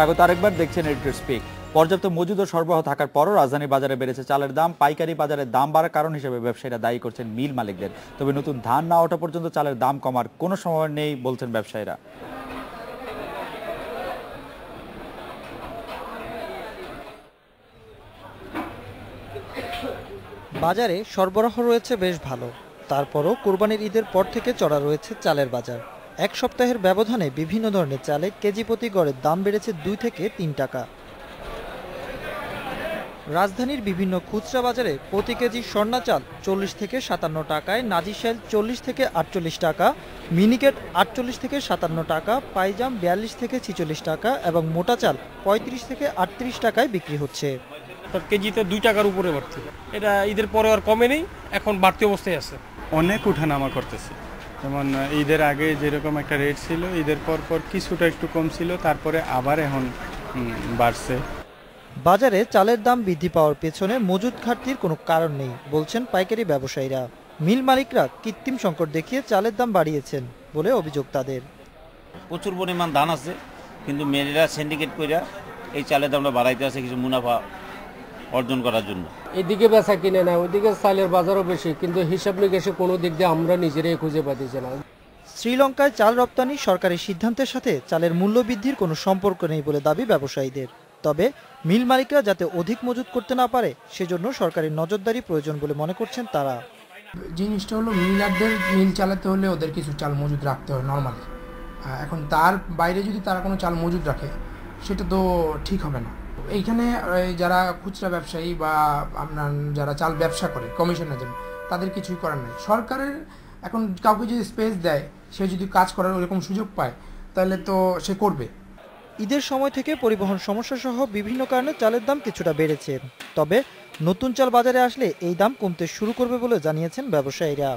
স্বাগত আরেকবার, দেখছেন এডিটর স্পিক। পর্যাপ্ত মজুদ ও সরবরাহ থাকার পরও রাজধানী বাজারে বেড়েছে চালের দাম। পাইকারি বাজারে দাম বাড়ার কারণ হিসেবে ব্যবসায়ীরা দায়ী করছেন মিল মালিকদের। তবে নতুন ধান না ওঠা পর্যন্ত চালের দাম কমার কোনো সম্ভাবনা নেই বলছেন ব্যবসায়ীরা। বাজারে সরবরাহ রয়েছে বেশ ভালো, তারপরও কোরবানির ঈদের পর থেকে চড়া রয়েছে চালের বাজার। এক সপ্তাহের ব্যবধানে বিভিন্ন ধরনের চালে কেজি প্রতি গড়ের দাম বেড়েছে 2 থেকে 3 টাকা। রাজধানীর বিভিন্ন খুচরা বাজারে প্রতি কেজি স্বর্ণা চাল 40 থেকে 57 টাকায়, নাজিরশাইল 40 থেকে 48 টাকা, মিনিকেট 48 থেকে 57 টাকা, পাইজাম 42 থেকে 46 টাকা এবং মোটা চাল 35 থেকে 38 টাকায় বিক্রি হচ্ছে। কেজিতে 2 টাকার উপরে বাড়তি, এটা ঈদের পরে আর কমে নেই, এখন বাড়তি অবস্থায় আছে। অনেক উঠানামা করতেছে, যেমন ঈদের আগে যেরকম একটা রেট ছিল, ঈদের পর পর কিছুটা একটু কম ছিল, তারপরে আবার এখন বাড়ছে। বাজারে চালের দাম বৃদ্ধি পাওয়ার পেছনে মজুদ ঘাটতির কোনো কারণ নেই বলছেন পাইকারি ব্যবসায়ীরা। মিল মালিকরা কৃত্রিম সংকট দেখিয়ে চালের দাম বাড়িয়েছেন বলে অভিযোগ তাদের। প্রচুর পরিমাণ ধান আছে, কিন্তু মেয়েরা সিন্ডিকেট করে এই চালের দামটা বাড়াইতে আছে কিছু মুনাফা অর্জন করার জন্য। এদিকে বেচা কিনে না, ওইদিকে চালের বাজারও বেশি, কিন্তু হিসাব নিকেশে কোনো দিক দিয়ে আমরা নিজেরাই খুঁজে পাচ্ছি না। শ্রীলঙ্কায় চাল রপ্তানি সরকারের সিদ্ধান্তের সাথে চালের মূল্য বৃদ্ধির কোনো সম্পর্ক নেই বলে দাবি ব্যবসায়ীদের। তবে মিল মালিকরা যাতে অধিক মজুত করতে না পারে সেজন্য সরকারের নজরদারি প্রয়োজন বলে মনে করছেন তারা। জিনিসটা হলো মিলারদের মিল চালাতে হলে ওদের কিছু চাল মজুদ রাখতে হয় নর্মালি। এখন তার বাইরে যদি তারা কোনো চাল মজুদ রাখে সেটা তো ঠিক হবে না। এইখানে যারা খুচরা ব্যবসায়ী বা আপনার যারা চাল ব্যবসা করে কমিশনের জন্য তাদের কিছুই করার নেই। সরকারের এখন কাউকে যদি স্পেস দেয়, সে যদি কাজ করার ওরকম সুযোগ পায় তাহলে তো সে করবে। ঈদের সময় থেকে পরিবহন সমস্যা সহ বিভিন্ন কারণে চালের দাম কিছুটা বেড়েছে। তবে নতুন চাল বাজারে আসলে এই দাম কমতে শুরু করবে বলে জানিয়েছেন ব্যবসায়ীরা।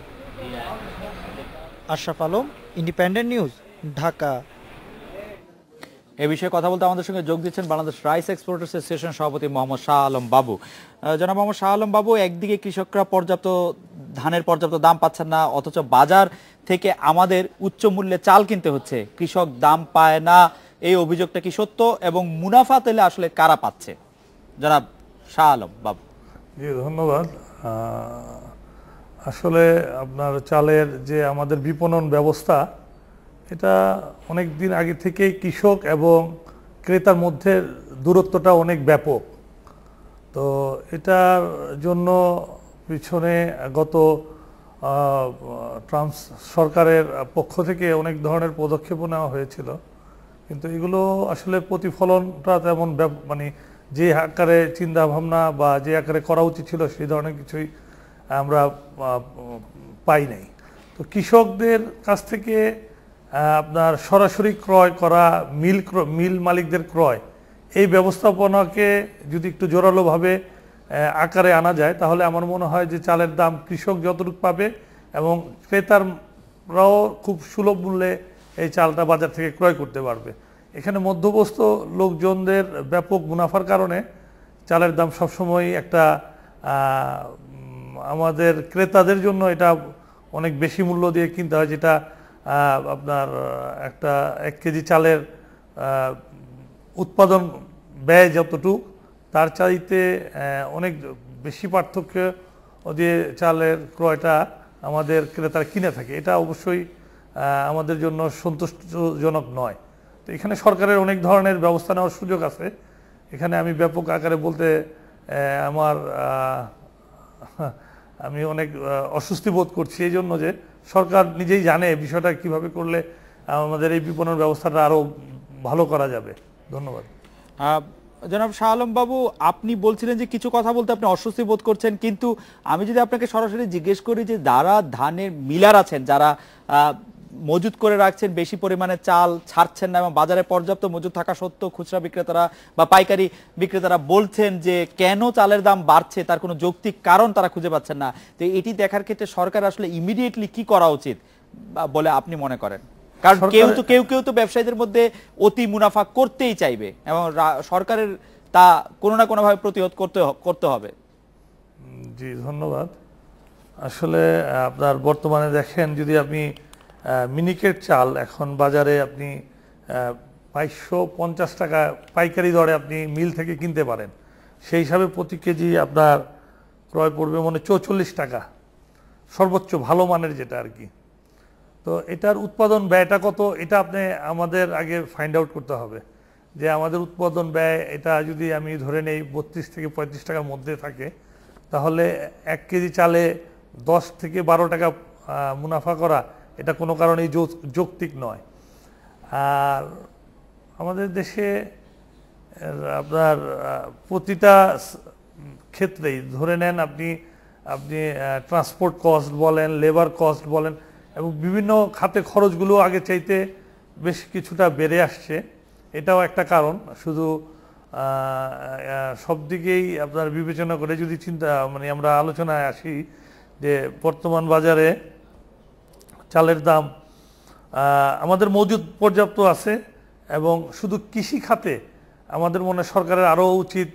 Ashraf Alam, Independent News, Dhaka. এ বিষয়ে কথা বলতে আমাদের সঙ্গে যোগ দিচ্ছেন বাংলাদেশ রাইস এক্সপোর্টার্স অ্যাসোসিয়েশন সভাপতি মোহাম্মদ শাহ আলম বাবু। জনাব মোহাম্মদ শাহ আলম বাবু, একদিকে কৃষকরা ধানের পর্যাপ্ত দাম পাচ্ছেন না, অথচ বাজার থেকে আমাদের উচ্চ মূল্যে চাল কিনতে হচ্ছে। কৃষক দাম পায় না, এই অভিযোগটা কি সত্য এবং মুনাফা তেলে আসলে কারা পাচ্ছে? জনাব শাহ আলম বাবু। জি ধন্যবাদ। আসলে আপনার চালের যে আমাদের বিপণন ব্যবস্থা, এটা অনেক দিন আগে থেকেই কৃষক এবং ক্রেতার মধ্যে দূরত্বটা অনেক ব্যাপক। তো এটার জন্য পিছনে গত সরকারের পক্ষ থেকে অনেক ধরনের পদক্ষেপও নেওয়া হয়েছিল, কিন্তু এগুলো আসলে প্রতিফলনটা তেমন মানে যে আকারে চিন্তা ভাবনা বা যে আকারে করা উচিত ছিল সেই ধরনের কিছুই আমরা পাই নাই। তো কৃষকদের কাছ থেকে আপনার সরাসরি ক্রয় করা, মিল মালিকদের ক্রয়, এই ব্যবস্থাপনাকে যদি একটু জোরালোভাবে আকারে আনা যায় তাহলে আমার মনে হয় যে চালের দাম কৃষক যতটুকু পাবে এবং ক্রেতারাও খুব সুলভ মূল্যে এই চালটা বাজার থেকে ক্রয় করতে পারবে। এখানে মধ্যবস্ত লোকজনদের ব্যাপক মুনাফার কারণে চালের দাম সবসময় একটা আমাদের ক্রেতাদের জন্য এটা অনেক বেশি মূল্য দিয়ে কিনতে হয়, যেটা আপনার একটা 1 কেজি চালের উৎপাদন ব্যয় যতটুক তার চাইতে অনেক বেশি পার্থক্য দিয়ে চালের ক্রয়টা আমাদের ক্রেতারা কিনে থাকে। এটা অবশ্যই আমাদের জন্য সন্তুষ্টজনক নয়। তো এখানে সরকারের অনেক ধরনের ব্যবস্থা নেওয়ার সুযোগ আছে। এখানে আমি ব্যাপক আকারে বলতে আমি অনেক অস্বস্তি বোধ করছি এই জন্য যে সরকার নিজেই জানে বিষয়টা কিভাবে করলে আমাদের এই বিপণন ব্যবস্থাটা আরো ভালো করা যাবে। ধন্যবাদ। জনাব শাহ আলম বাবু, আপনি বলছিলেন যে কিছু কথা বলতে আপনি অস্বস্তি বোধ করছেন, কিন্তু আমি যদি আপনাকে সরাসরি জিজ্ঞেস করি যে যারা ধানের মিলার আছেন, যারা মজুত করে রাখছেন, বেশি পরিমাণে চাল ছাড়ছেন না এবং বাজারে পর্যাপ্ত মজুদ থাকা সত্ত্বেও খুচরা বিক্রেতারা বা পাইকারি বিক্রেতারা বলছেন যে কেন চালের দাম বাড়ছে তার কোনো যৌক্তিক কারণ তারা খুঁজে পাচ্ছেন না। তো এটি দেখার ক্ষেত্রে সরকার আসলে ইমিডিয়েটলি কি করা উচিত বলে আপনি মনে করেন? কারণ কেউ তো ব্যবসায়ীদের মধ্যে অতি মুনাফা করতেই চাইবে এবং সরকারের তা কোনো না কোনোভাবে প্রতিহত করতে হবে। জি ধন্যবাদ। আসলে আপনার বর্তমানে দেখেন, যদি আপনি মিনিকেট চাল এখন বাজারে আপনি 2250 টাকা পাইকারি দরে আপনি মিল থেকে কিনতে পারেন, সেই হিসাবে প্রতি কেজি আপনার ক্রয় পড়বে 44 টাকা, সর্বোচ্চ ভালো মানের যেটা আর কি। তো এটার উৎপাদন ব্যয়টা কত, এটা আপনি আমাদের আগে ফাইন্ড আউট করতে হবে যে আমাদের উৎপাদন ব্যয় এটা যদি আমি ধরে নেই 32 থেকে 35 টাকার মধ্যে থাকে, তাহলে 1 কেজি চালে 10 থেকে 12 টাকা মুনাফা করা এটা কোনো কারণেই যৌক্তিক নয়। আর আমাদের দেশে আপনার প্রতিটা ক্ষেত্রেই ধরে নেন আপনি ট্রান্সপোর্ট কস্ট বলেন, লেবার কস্ট বলেন, এবং বিভিন্ন খাতে খরচগুলো আগে চাইতে বেশ কিছুটা বেড়ে আসছে, এটাও একটা কারণ। শুধু সব দিকেই আপনার বিবেচনা করে যদি আমরা আলোচনায় আসি যে বর্তমান বাজারে চালের দাম আমাদের মজুদ পর্যাপ্ত আছে, এবং শুধু কৃষি খাতে আমাদের মনে হয় সরকারের আরও উচিত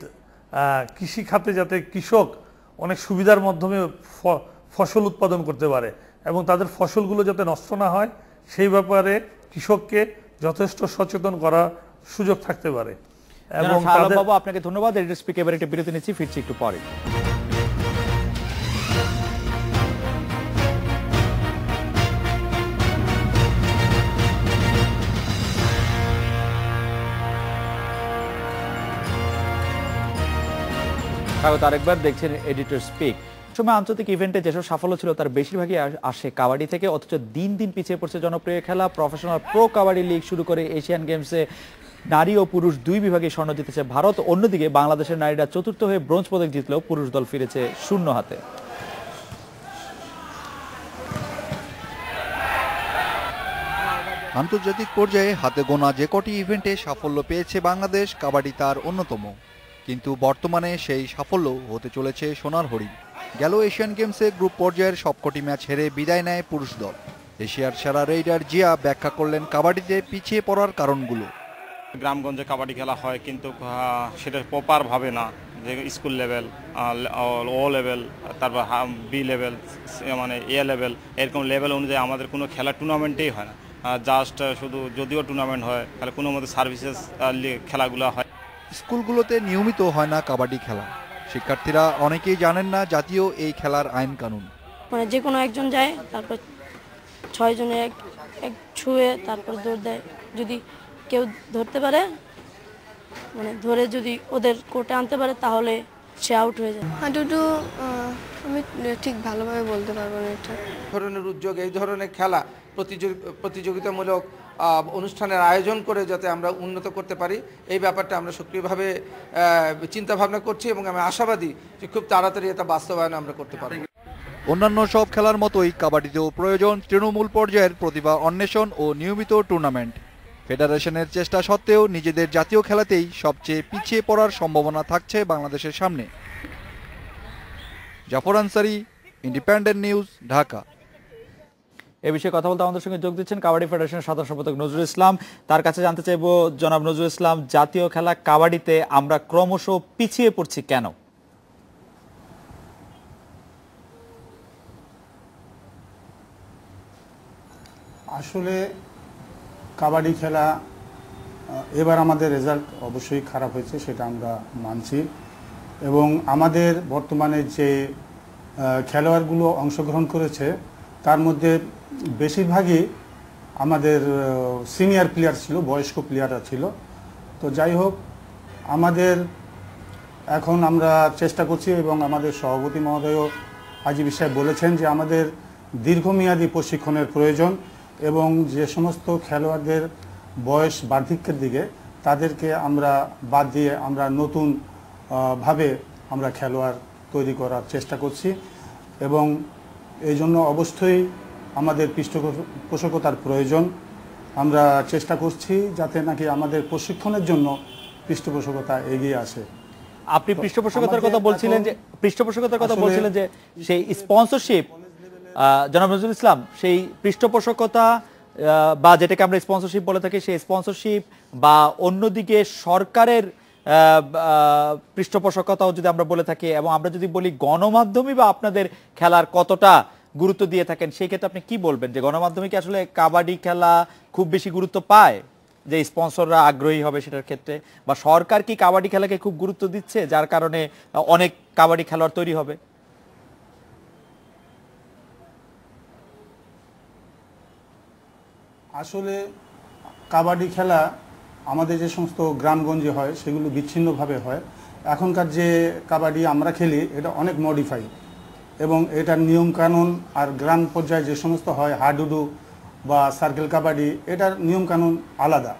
কৃষি খাতে যাতে কৃষক অনেক সুবিধার মাধ্যমে ফসল উৎপাদন করতে পারে এবং তাদের ফসলগুলো যাতে নষ্ট না হয় সেই ব্যাপারে কৃষককে যথেষ্ট সচেতন করার সুযোগ থাকতে পারে। এবং বাবু আপনাকে ধন্যবাদ। রেডিও স্পিক এবার একটা বিরতি নিচ্ছি, ফিরছি একটু পরে। স্বাগত আরেকবার, দেখছেন এডিটর স্পিক। সময় আন্তর্জাতিক ইভেন্টে যেসব সাফল্য ছিল তার বেশিরভাগই আসে কাবাডি থেকে, অথচ দিন দিন পিছিয়ে পড়ছে জনপ্রিয় খেলা। প্রফেশনাল প্রো কাবাডি লিগ শুরু করে এশিয়ান গেমসে নারী ও পুরুষ দুই বিভাগে স্বর্ণ জিতেছে ভারত। অন্যদিকে বাংলাদেশের নারীরা চতুর্থ হয়ে ব্রোঞ্জ পদক জিতলেও পুরুষ দল ফিরেছে শূন্য হাতে। আন্তর্জাতিক পর্যায়ে হাতে গোনা যে কটি ইভেন্টে সাফল্য পেয়েছে বাংলাদেশ, কাবাডি তার অন্যতম। কিন্তু বর্তমানে সেই সাফল্য হতে চলেছে সোনার হরিণ। গেল এশিয়ান গেমসে গ্রুপ পর্যায়ের সবকটি ম্যাচ হেরে বিদায় নেয় পুরুষ দল। এশিয়ার সেরা রেইডার জিয়া ব্যাখ্যা করলেন কাবাডিতে পিছিয়ে পড়ার কারণগুলো। গ্রামগঞ্জে কাবাডি খেলা হয় কিন্তু সেটা প্রপারভাবে না, যে স্কুল লেভেল, ও লেভেল, তারপর বি লেভেল, মানে এ লেভেল, এরকম লেভেল অনুযায়ী আমাদের কোনো খেলা টুর্নামেন্টেই হয় না। জাস্ট শুধু যদিও টুর্নামেন্ট হয় তাহলে কোনো মতো সার্ভিসেস খেলাগুলো হয়। স্কুলগুলোতে নিয়মিত হয় না কাবাডি খেলা। শিক্ষার্থীরা অনেকেই জানেন না জাতীয় এই খেলার আইন কানুন। মানে যে কোনো একজন যায়, তারপর 6 জনে এক ছুঁয়ে তারপর দৌড় দেয়। যদি কেউ ধরতে পারে, মানে ধরে যদি ওদের কোর্টে আনতে পারে তাহলে সে আউট হয়ে যায়। হাডুডু আমি ঠিক ভালোভাবে বলতে পারবো না। এটা ধরনের উদ্যোগ, এই ধরনের খেলা প্রতিযোগিতামূলক অনুষ্ঠানের আয়োজন করে যাতে আমরা উন্নত করতে পারি, এই ব্যাপারটা আমরা সক্রিয়ভাবে চিন্তা ভাবনা করছি এবং আমি আশাবাদী যে খুব তাড়াতাড়ি এটা বাস্তবায়ন আমরা করতে পারব। অন্যান্য সব খেলার মতোই কাবাডিতেও প্রয়োজন তৃণমূল পর্যায়ের প্রতিভা অন্বেষণ ও নিয়মিত টুর্নামেন্ট। ফেডারেশনের চেষ্টা সত্ত্বেও নিজেদের জাতীয় খেলাতেই সবচেয়ে পিছিয়ে পড়ার সম্ভাবনা থাকছে বাংলাদেশের সামনে। Zafar Ansari, Independent News, Dhaka. এ বিষয়ে কথা বলতে আমাদের সঙ্গে যোগ দিচ্ছেন কাবাডি ফেডারেশনের সাধারণ সম্পাদক নজরুল ইসলাম। তার কাছে জানতে চাইব, জনাব নজরুল ইসলাম, জাতীয় খেলা কাবাডিতে আমরা ক্রমশ পিছিয়ে পড়ছি কেন? আসলে কাবাডি খেলা এবার আমাদের রেজাল্ট অবশ্যই খারাপ হয়েছে, সেটা আমরা মানছি। এবং আমাদের বর্তমানে যে খেলোয়াড়গুলো অংশগ্রহণ করেছে তার মধ্যে বেশিরভাগই আমাদের সিনিয়র প্লেয়ার ছিল, বয়স্ক প্লেয়াররা ছিল। তো যাই হোক, আমাদের এখন আমরা চেষ্টা করছি এবং আমাদের সভাপতি মহোদয়ও আজ এই বিষয়ে বলেছেন যে আমাদের দীর্ঘমেয়াদী প্রশিক্ষণের প্রয়োজন এবং যে সমস্ত খেলোয়াড়দের বয়স বার্ধক্যের দিকে তাদেরকে আমরা বাদ দিয়ে আমরা নতুন ভাবে আমরা খেলোয়াড় তৈরি করার চেষ্টা করছি এবং এই জন্য অবশ্যই আমাদের পৃষ্ঠপোষকতার প্রয়োজন। আমরা চেষ্টা করছি যাতে নাকি আমাদের প্রশিক্ষণের জন্য পৃষ্ঠপোষকতা এগিয়ে আসে। আপনি পৃষ্ঠপোষকতার কথা বলছিলেন যে সেই স্পন্সরশিপ, জনাব নজরুল ইসলাম, সেই পৃষ্ঠপোষকতা বা যেটাকে আমরা স্পন্সরশিপ বলে থাকি, সেই স্পন্সরশিপ বা অন্যদিকে সরকারের পৃষ্ঠপোষকতাও যদি আমরা বলে থাকি, এবং আমরা যদি বলি গণমাধ্যমই বা আপনাদের খেলার কতটা গুরুত্ব দিয়ে থাকেন, সেই ক্ষেত্রে আপনি কি বলবেন যে গণমাধ্যমে কি আসলে কাবাডি খেলা খুব বেশি গুরুত্ব পায় যে স্পন্সররা আগ্রহী হবে সেটার ক্ষেত্রে, বা সরকার কি কাবাডি খেলাকে খুব গুরুত্ব দিচ্ছে যার কারণে অনেক কাবাডি খেলোয়াড় তৈরি হবে? আসলে কাবাডি খেলা আমাদের যে সমস্ত গ্রামগঞ্জে হয় সেগুলো বিচ্ছিন্নভাবে হয়। এখনকার যে কাবাডি আমরা খেলি এটা অনেক মডিফাই, এবং এটার নিয়মকানুন আর গ্রাম পর্যায়ে যে সমস্ত হয় হাডুডু বা সার্কেল কাবাডি, এটার নিয়মকানুন আলাদা।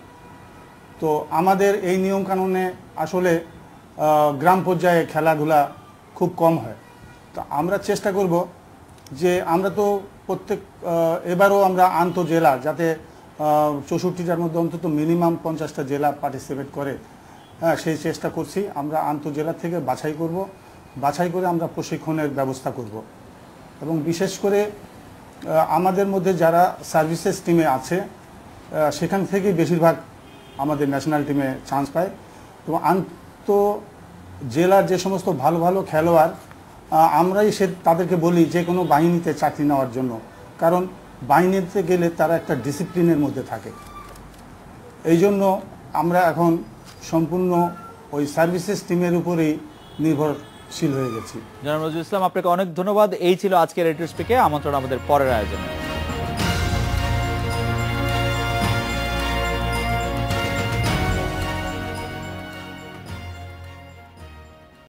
তো আমাদের এই নিয়মকানুনে আসলে গ্রাম পর্যায়ে খেলাধুলা খুব কম হয়। তো আমরা চেষ্টা করব যে আমরা তো প্রত্যেক এবারও আমরা আন্তঃজেলা যাতে 64টার মধ্যে অন্তত মিনিমাম 50টা জেলা পার্টিসিপেট করে, হ্যাঁ সেই চেষ্টা করছি। আমরা আন্তঃজেলা থেকে বাছাই করে আমরা প্রশিক্ষণের ব্যবস্থা করব, এবং বিশেষ করে আমাদের মধ্যে যারা সার্ভিসেস টিমে আছে সেখান থেকেই বেশিরভাগ আমাদের ন্যাশনাল টিমে চান্স পায়। তো জেলার যে সমস্ত ভালো ভালো খেলোয়াড় আমরাই তাদেরকে বলি যে কোনো বাহিনীতে চাকরি নেওয়ার জন্য, কারণ বাহিনীতে গেলে তারা একটা ডিসিপ্লিনের মধ্যে থাকে। এই জন্য আমরা এখন সম্পূর্ণ ওই সার্ভিসেস টিমের উপরেই নির্ভরশীল হয়ে গেছি। জনাব নজরুল ইসলাম, আপনাকে অনেক ধন্যবাদ। এই ছিল আজকের রেডিও স্পিকে আমন্ত্রণ আমাদের পরের আয়োজনে।